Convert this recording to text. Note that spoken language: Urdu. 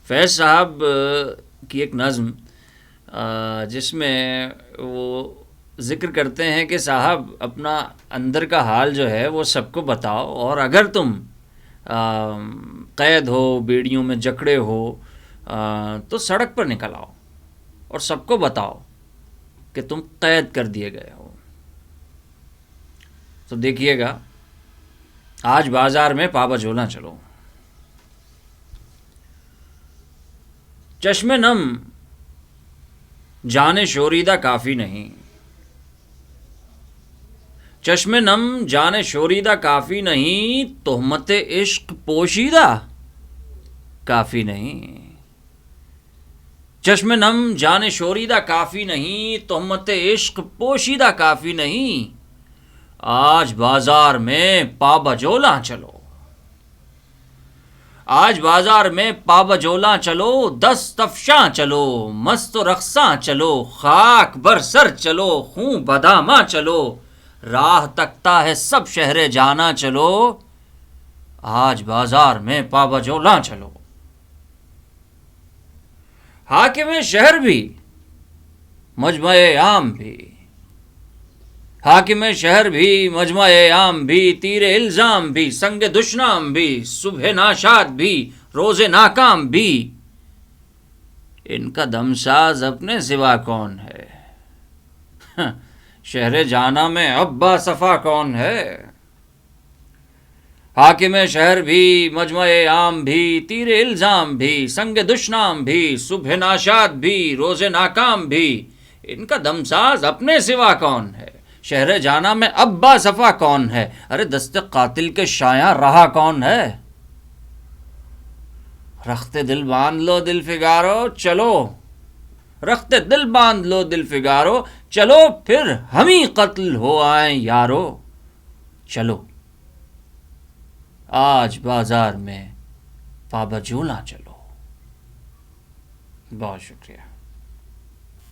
فیض صاحب کی ایک نظم جس میں وہ ذکر کرتے ہیں کہ صاحب اپنا اندر کا حال جو ہے وہ سب کو بتاؤ، اور اگر تم قید ہو، بیڑیوں میں جکڑے ہو، تو سڑک پر نکل آؤ اور سب کو بتاؤ کہ تم قید کر دیے گئے ہو۔ تو دیکھیے گا، آج بازار میں پابجولہ چلو، چشم نم جان شوریدہ کافی نہیں، چشم نم جان شوریدہ کافی نہیں، تہمت عشق پوشیدہ کافی نہیں، چشم نم جان شوریدہ کافی نہیں، تہمت عشق پوشیدہ کافی نہیں، آج بازار میں پابجولہ چلو، آج بازار میں پابجولہ چلو، دست افشاں چلو، مست و رقصاں چلو، خاک بر سر چلو، خون بداماں چلو، راہ تکتا ہے سب شہر جانا چلو، آج بازار میں پابجولہ چلو۔ حاکم شہر بھی، مجمع عام بھی، حاکم شہر بھی، مجمع عام بھی، تیر الزام بھی، سنگ دشنام بھی، صبح ناشاد بھی، روز ناکام بھی، ان کا دمساز اپنے سوا کون ہے؟ شہر جانا میں اب با صفا کون ہے؟ حاکم شہر بھی، مجمع عام بھی، تیر الزام بھی، سنگ دشنام بھی، صبح ناشاد بھی، روز ناکام بھی، ان کا دمساز اپنے سوا کون ہے؟ شہر جانا میں اب با صفا کون ہے؟ ارے دست قاتل کے شایاں رہا کون ہے؟ رخت دل باندھ لو دل فگارو چلو، رخت دل باندھ لو دل فگارو چلو، پھر ہمیں قتل ہو آئیں یارو، چلو آج بازار میں پابجولہ چلو۔ بہت شکریہ۔